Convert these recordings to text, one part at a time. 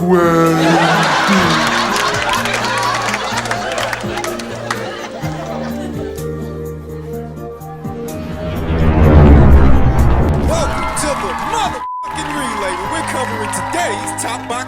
Well,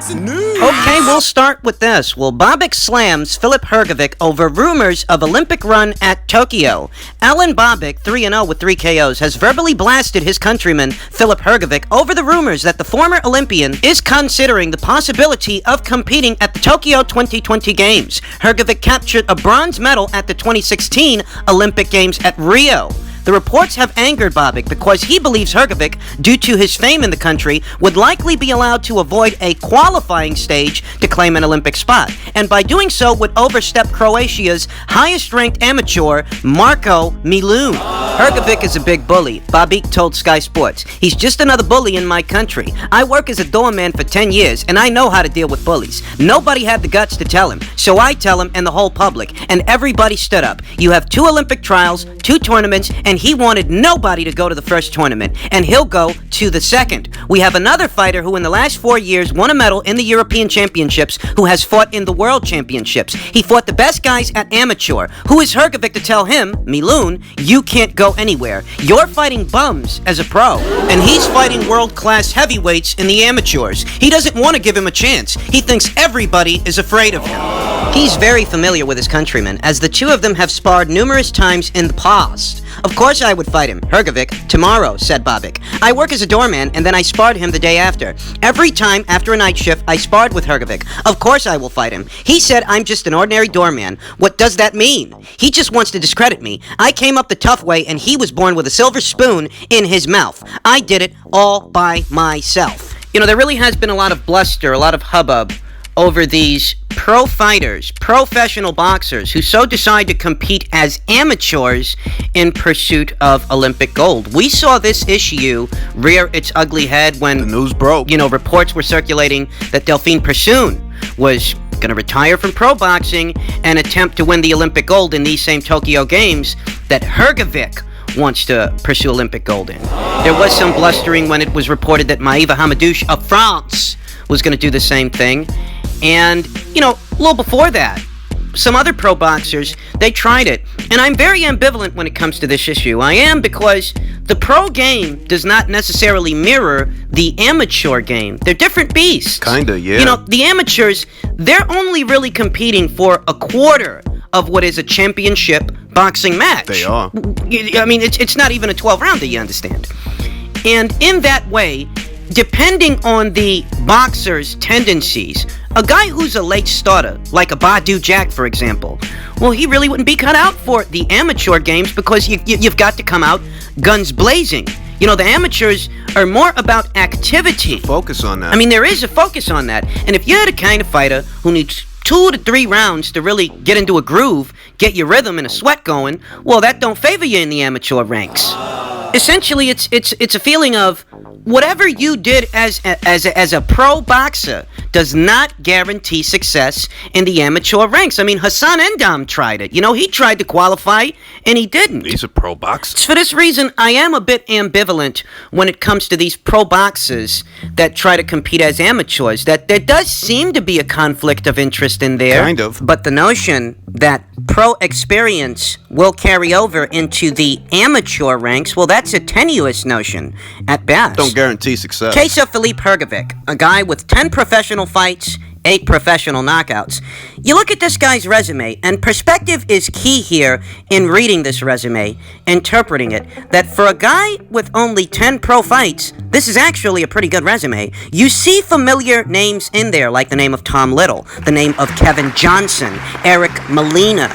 Okay, we'll start with this. Well, Bobic slams Filip Hrgovic over rumors of Olympic run at Tokyo. Alan Bobic, 3-0 with 3 KOs, has verbally blasted his countryman Filip Hrgovic over the rumors that the former Olympian is considering the possibility of competing at the Tokyo 2020 Games. Hrgovic captured a bronze medal at the 2016 Olympic Games at Rio. The reports have angered Bobic because he believes Hrgovic, due to his fame in the country, would likely be allowed to avoid a qualifying stage to claim an Olympic spot, and by doing so would overstep Croatia's highest-ranked amateur, Marko Milun. Hrgovic is a big bully, Bobic told Sky Sports. He's just another bully in my country. I work as a doorman for 10 years, and I know how to deal with bullies. Nobody had the guts to tell him, so I tell him and the whole public, and everybody stood up. You have 2 Olympic trials, 2 tournaments, and he wanted nobody to go to the first tournament, and he'll go to the second. We have another fighter who in the last 4 years won a medal in the European Championships, who has fought in the World Championships. He fought the best guys at amateur. Who is Hrgovic to tell him, Milun, you can't go anywhere? You're fighting bums as a pro, and he's fighting world-class heavyweights in the amateurs. He doesn't want to give him a chance. He thinks everybody is afraid of him. He's very familiar with his countrymen, as the two of them have sparred numerous times in the past. Of course I would fight him, Hrgovic, tomorrow, said Bobic. I work as a doorman, and then I sparred him the day after. Every time after a night shift, I sparred with Hrgovic. Of course I will fight him. He said I'm just an ordinary doorman. What does that mean? He just wants to discredit me. I came up the tough way, and he was born with a silver spoon in his mouth. I did it all by myself. You know, there really has been a lot of bluster, a lot of hubbub over these pro fighters, professional boxers who so decide to compete as amateurs in pursuit of Olympic gold. We saw this issue rear its ugly head when the news broke. You know, reports were circulating that Delphine Persoon was going to retire from pro boxing and attempt to win the Olympic gold in these same Tokyo Games that Hrgovic wants to pursue Olympic gold in. There was some blustering when it was reported that Maïva Hamadouche of France was going to do the same thing. And, you know, a little before that, some other pro boxers, they tried it. And I'm very ambivalent when it comes to this issue. I am, because the pro game does not necessarily mirror the amateur game. They're different beasts. Kinda, yeah. You know, the amateurs, they're only really competing for a quarter of what is a championship boxing match. They are. I mean, it's not even a 12-rounder, you understand. And in that way, depending on the boxer's tendencies, a guy who's a late starter, like a Badu Jack, for example, well, he really wouldn't be cut out for the amateur games because you've got to come out guns blazing. You know, the amateurs are more about activity. Focus on that. I mean, there is a focus on that. And if you're the kind of fighter who needs 2 to 3 rounds to really get into a groove, get your rhythm and a sweat going, well, that don't favor you in the amateur ranks. Essentially, it's a feeling of whatever you did as a pro boxer does not guarantee success in the amateur ranks. I mean, Hassan Endam tried it. You know, he tried to qualify, and he didn't. He's a pro boxer. For this reason, I am a bit ambivalent when it comes to these pro boxers that try to compete as amateurs. That there does seem to be a conflict of interest in there. Kind of. But the notion that pro experience will carry over into the amateur ranks, well, that's a tenuous notion at best. Don't guarantee success. Case of Filip Hrgovic, a guy with 10 professional fights, 8 professional knockouts. You look at this guy's resume, and perspective is key here in reading this resume, interpreting it, that for a guy with only 10 pro fights, this is actually a pretty good resume. You see familiar names in there, like the name of Tom Little, the name of Kevin Johnson, Eric Molina,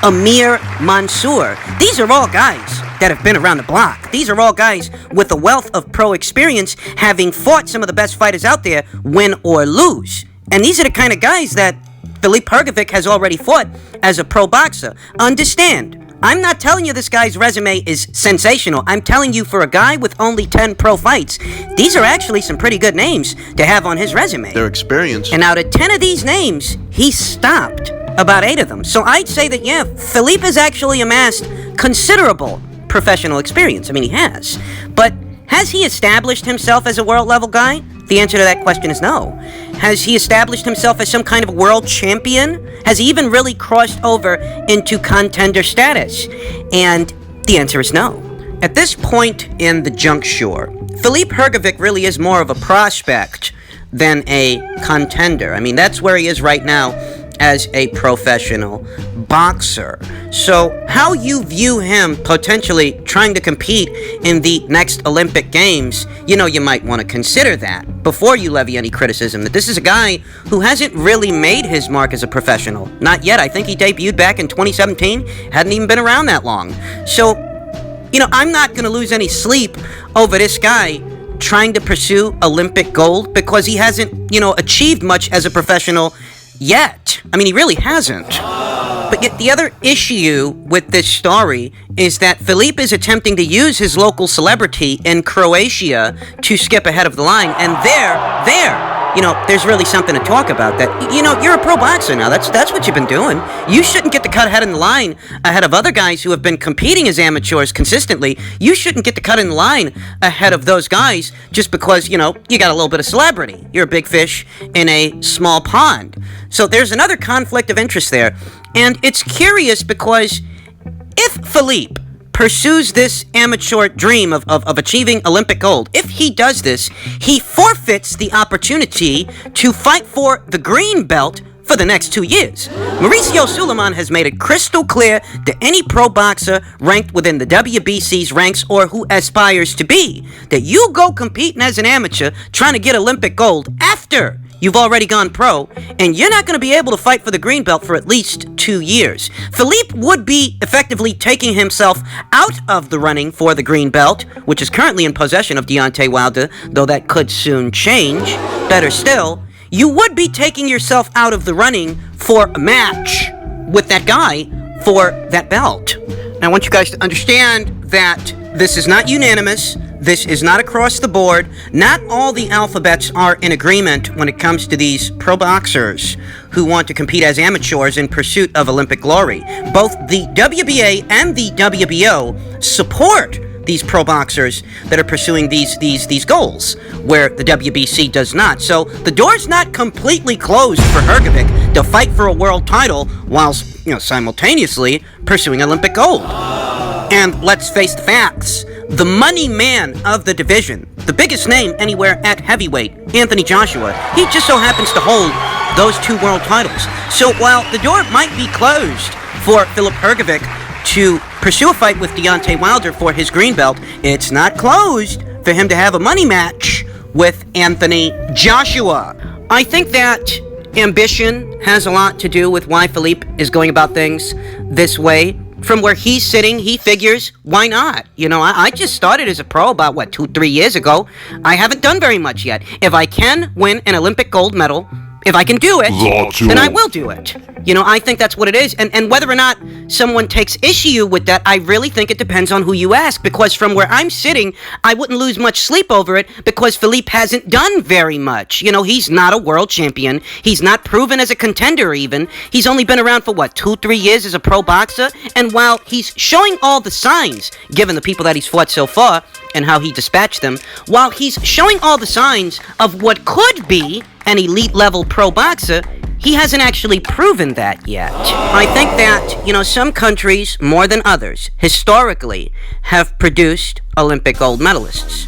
Amir Mansour. These are all guys that have been around the block. These are all guys with a wealth of pro experience, having fought some of the best fighters out there, win or lose. And these are the kind of guys that Filip Hrgovic has already fought as a pro boxer. Understand, I'm not telling you this guy's resume is sensational. I'm telling you, for a guy with only 10 pro fights, these are actually some pretty good names to have on his resume. Their experience. And out of 10 of these names, he stopped about 8 of them. So I'd say that, yeah, Filip has actually amassed considerable professional experience. I mean, he has. But has he established himself as a world-level guy? The answer to that question is no. Has he established himself as some kind of world champion? Has he even really crossed over into contender status? And the answer is no. At this point in the juncture, Filip Hrgovic really is more of a prospect than a contender. I mean, that's where he is right now as a professional boxer. So how you view him potentially trying to compete in the next Olympic Games, you might want to consider that before you levy any criticism that this is a guy who hasn't really made his mark as a professional. Not yet. I think he debuted back in 2017. Hadn't even been around that long. So, I'm not going to lose any sleep over this guy trying to pursue Olympic gold because he hasn't, achieved much as a professional yet. I mean, he really hasn't. But yet the other issue with this story is that Filip is attempting to use his local celebrity in Croatia to skip ahead of the line. And there's really something to talk about. That, you're a pro boxer now. That's what you've been doing. You shouldn't get to cut ahead in the line ahead of other guys who have been competing as amateurs consistently. You shouldn't get to cut in the line ahead of those guys just because, you got a little bit of celebrity. You're a big fish in a small pond. So there's another conflict of interest there. And it's curious because if Filip pursues this amateur dream of achieving Olympic gold, if he does this, he forfeits the opportunity to fight for the green belt for the next 2 years. Mauricio Suleiman has made it crystal clear to any pro boxer ranked within the WBC's ranks or who aspires to be that you go competing as an amateur trying to get Olympic gold after you've already gone pro, and you're not going to be able to fight for the green belt for at least 2 years. Filip would be effectively taking himself out of the running for the green belt, which is currently in possession of Deontay Wilder, though that could soon change. Better still, you would be taking yourself out of the running for a match with that guy for that belt. Now, I want you guys to understand that this is not unanimous. This is not across the board. Not all the alphabets are in agreement when it comes to these pro boxers who want to compete as amateurs in pursuit of Olympic glory. Both the WBA and the WBO support these pro boxers that are pursuing these goals, where the WBC does not. So the door's not completely closed for Hrgovic to fight for a world title whilst, simultaneously pursuing Olympic gold. And let's face the facts. The money man of the division, the biggest name anywhere at heavyweight, Anthony Joshua, he just so happens to hold those 2 world titles. So while the door might be closed for Filip Hrgovic to pursue a fight with Deontay Wilder for his green belt, it's not closed for him to have a money match with Anthony Joshua. I think that ambition has a lot to do with why Filip is going about things this way. From where he's sitting, he figures, why not? I just started as a pro about, 2-3 years ago. I haven't done very much yet. If I can win an Olympic gold medal, if I can do it, then I will do it. I think that's what it is. And whether or not someone takes issue with that, I really think it depends on who you ask. Because from where I'm sitting, I wouldn't lose much sleep over it because Filip hasn't done very much. He's not a world champion. He's not proven as a contender even. He's only been around for 2-3 years as a pro boxer. And while he's showing all the signs, given the people that he's fought so far and how he dispatched them, while he's showing all the signs of what could be an elite level pro boxer, he hasn't actually proven that yet. I think that, some countries, more than others, historically, have produced Olympic gold medalists.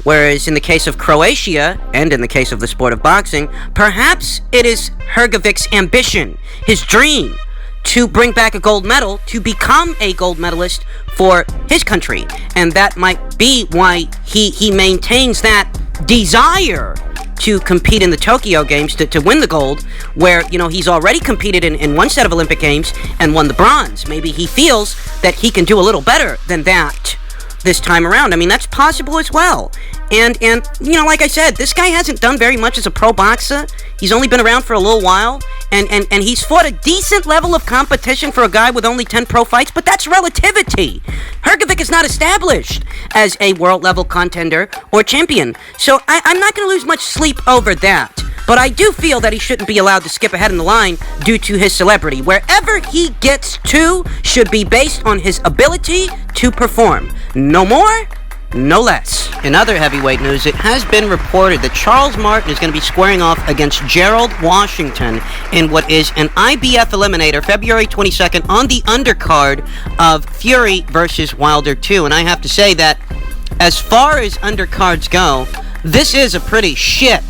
Whereas in the case of Croatia, and in the case of the sport of boxing, perhaps it is Hrgovic's ambition, his dream, to bring back a gold medal, to become a gold medalist for his country. And that might be why he maintains that desire to compete in the Tokyo Games to win the gold, where, he's already competed in one set of Olympic Games and won the bronze. Maybe he feels that he can do a little better than that this time around. I mean, that's possible as well. And like I said, this guy hasn't done very much as a pro boxer. He's only been around for a little while, and he's fought a decent level of competition for a guy with only 10 pro fights, but that's relativity. Hrgovic is not established as a world-level contender or champion, so I'm not going to lose much sleep over that. But I do feel that he shouldn't be allowed to skip ahead in the line due to his celebrity. Wherever he gets to should be based on his ability to perform. No more, no less. In other heavyweight news, it has been reported that Charles Martin is going to be squaring off against Gerald Washington in what is an IBF Eliminator, February 22nd, on the undercard of Fury versus Wilder 2. And I have to say that as far as undercards go, this is a pretty shit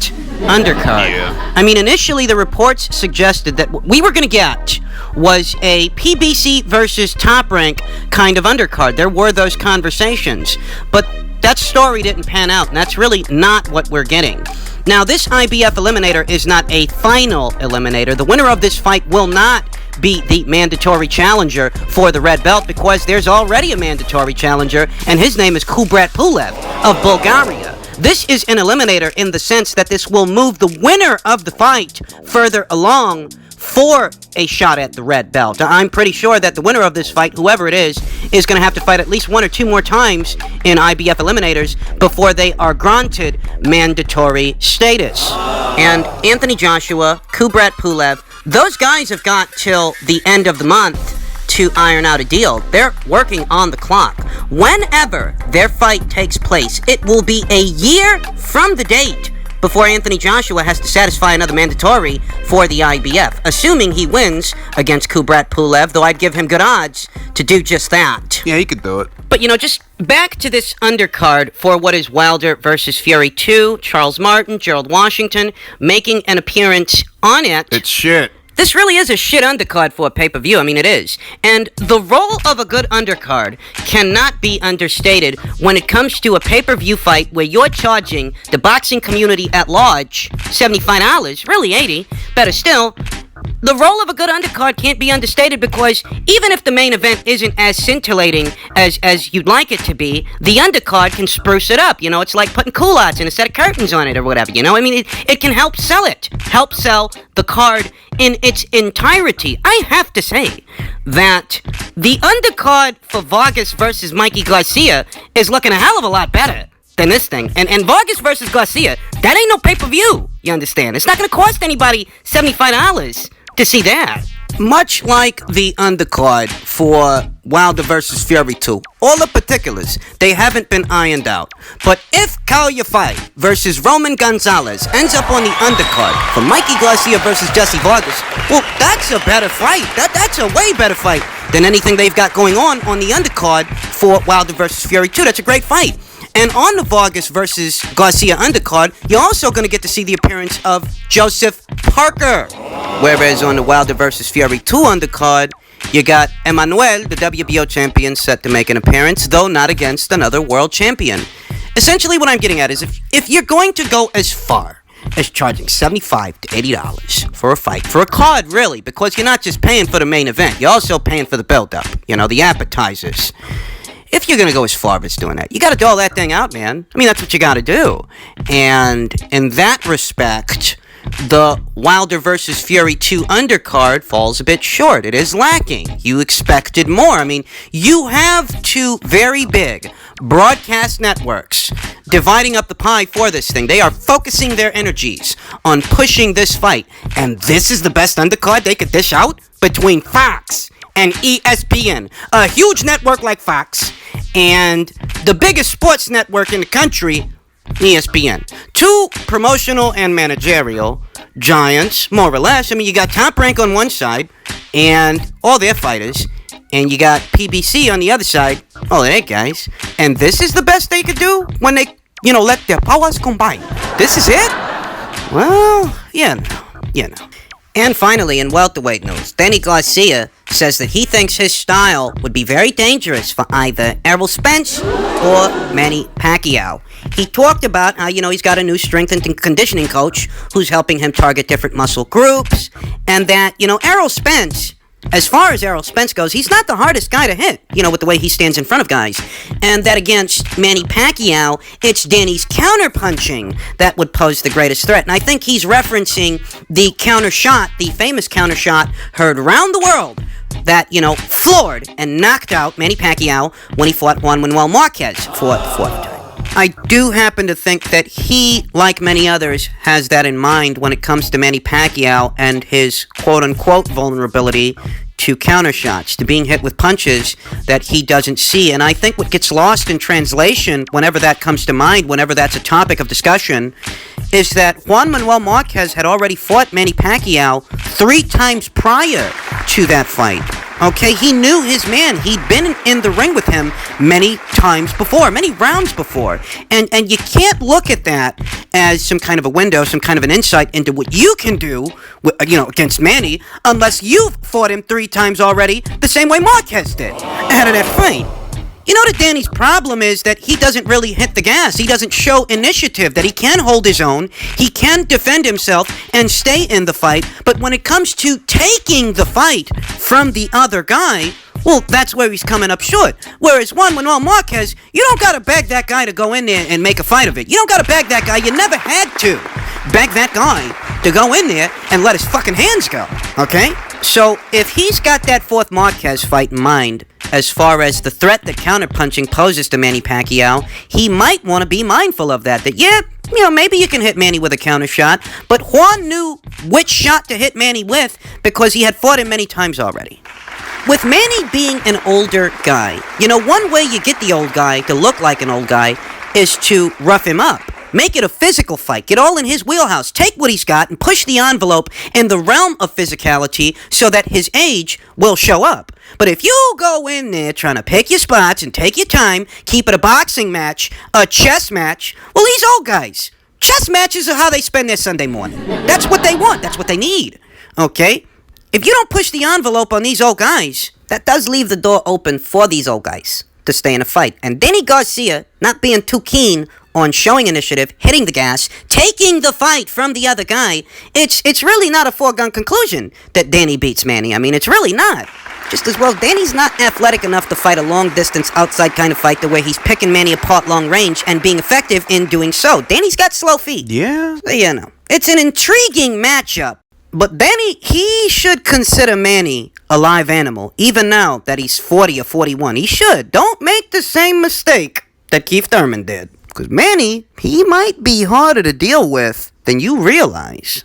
undercard. Yeah. I mean, initially the reports suggested that what we were going to get was a PBC versus Top Rank kind of undercard. There were those conversations, but that story didn't pan out, and that's really not what we're getting. Now, this IBF Eliminator is not a final eliminator. The winner of this fight will not be the mandatory challenger for the red belt because there's already a mandatory challenger, and his name is Kubrat Pulev of Bulgaria. This is an eliminator in the sense that this will move the winner of the fight further along for a shot at the red belt. I'm pretty sure that the winner of this fight, whoever it is going to have to fight at least one or two more times in IBF Eliminators before they are granted mandatory status. And Anthony Joshua, Kubrat Pulev, those guys have got till the end of the month to iron out a deal. They're working on the clock. Whenever their fight takes place, it will be a year from the date before Anthony Joshua has to satisfy another mandatory for the IBF, assuming he wins against Kubrat Pulev, though I'd give him good odds to do just that. Yeah, he could do it. But, just back to this undercard for what is Wilder versus Fury 2, Charles Martin, Gerald Washington, making an appearance on it. It's shit. This really is a shit undercard for a pay-per-view. I mean, it is. And the role of a good undercard cannot be understated when it comes to a pay-per-view fight where you're charging the boxing community at large $75, really $80, better still. The role of a good undercard can't be understated because even if the main event isn't as scintillating as you'd like it to be, the undercard can spruce it up. It's like putting culottes and a set of curtains on it or whatever, I mean, it can help sell it. Help sell the card in its entirety. I have to say that the undercard for Vargas versus Mikey Garcia is looking a hell of a lot better than this thing. And Vargas versus Garcia, that ain't no pay-per-view, you understand? It's not going to cost anybody $75 to see that. Much like the undercard for Wilder versus Fury 2, all the particulars, they haven't been ironed out. But if Calia fight versus Roman Gonzalez ends up on the undercard for Mikey Garcia versus Jesse Vargas, well, that's a better fight. That's a way better fight than anything they've got going on the undercard for Wilder versus Fury 2. That's a great fight. And on the Vargas versus Garcia undercard, you're also going to get to see the appearance of Joseph Parker. Whereas on the Wilder versus Fury 2 undercard, you got Emmanuel, the WBO champion, set to make an appearance, though not against another world champion. Essentially what I'm getting at is if you're going to go as far as charging $75 to $80 for a fight, for a card really, because you're not just paying for the main event, you're also paying for the build-up, the appetizers. If you're going to go as far as doing that, you got to dole that thing out, man. I mean, that's what you got to do. And in that respect, the Wilder versus Fury 2 undercard falls a bit short. It is lacking. You expected more. I mean, you have two very big broadcast networks dividing up the pie for this thing. They are focusing their energies on pushing this fight. And this is the best undercard they could dish out between Fox and ESPN, a huge network like Fox, and the biggest sports network in the country, ESPN. Two promotional and managerial giants, more or less. I mean, you got Top Rank on one side, and all their fighters, and you got PBC on the other side, all their guys. And this is the best they could do when they, let their powers combine. This is it? Well, And finally, in welterweight news, Danny Garcia says that he thinks his style would be very dangerous for either Errol Spence or Manny Pacquiao. He talked about how, he's got a new strength and conditioning coach who's helping him target different muscle groups, and that, Errol Spence, as far as Errol Spence goes, he's not the hardest guy to hit, with the way he stands in front of guys. And that against Manny Pacquiao, it's Danny's counter-punching that would pose the greatest threat. And I think he's referencing the counter shot, the famous counter shot heard around the world that, floored and knocked out Manny Pacquiao when he fought Juan Manuel Marquez for the fourth time. I do happen to think that he, like many others, has that in mind when it comes to Manny Pacquiao and his quote-unquote vulnerability to counter shots, to being hit with punches that he doesn't see. And I think what gets lost in translation whenever that comes to mind, whenever that's a topic of discussion, is that Juan Manuel Marquez had already fought Manny Pacquiao 3 times prior to that fight. Okay, he knew his man. He'd been in the ring with him many times before, many rounds before. And you can't look at that as some kind of a window, some kind of an insight into what you can do, against Manny, unless you've fought him 3 times already, the same way Marquez did out of that fight. You know that Danny's problem is that he doesn't really hit the gas. He doesn't show initiative, that he can hold his own, he can defend himself and stay in the fight. But when it comes to taking the fight from the other guy, well, that's where he's coming up short. Whereas Juan Manuel Marquez, you don't gotta beg that guy to go in there and make a fight of it. You don't gotta beg that guy. You never had to beg that guy to go in there and let his fucking hands go. Okay? So if he's got that 4th Marquez fight in mind, as far as the threat that counterpunching poses to Manny Pacquiao, he might want to be mindful of that. That, maybe you can hit Manny with a counter shot, but Juan knew which shot to hit Manny with because he had fought him many times already. With Manny being an older guy, one way you get the old guy to look like an old guy is to rough him up. Make it a physical fight. Get all in his wheelhouse. Take what he's got and push the envelope in the realm of physicality so that his age will show up. But if you go in there trying to pick your spots and take your time, keep it a boxing match, a chess match, well, these old guys, chess matches are how they spend their Sunday morning. That's what they want. That's what they need. Okay? If you don't push the envelope on these old guys, that does leave the door open for these old guys to stay in a fight. And Danny Garcia, not being too keen on showing initiative, hitting the gas, taking the fight from the other guy, it's really not a foregone conclusion that Danny beats Manny. I mean, it's really not. Just as well, Danny's not athletic enough to fight a long-distance outside kind of fight the way he's picking Manny apart long range and being effective in doing so. Danny's got slow feet. Yeah. So, it's an intriguing matchup. But Danny, he should consider Manny a live animal, even now that he's 40 or 41. He should. Don't make the same mistake that Keith Thurman did. Because Manny, he might be harder to deal with than you realize.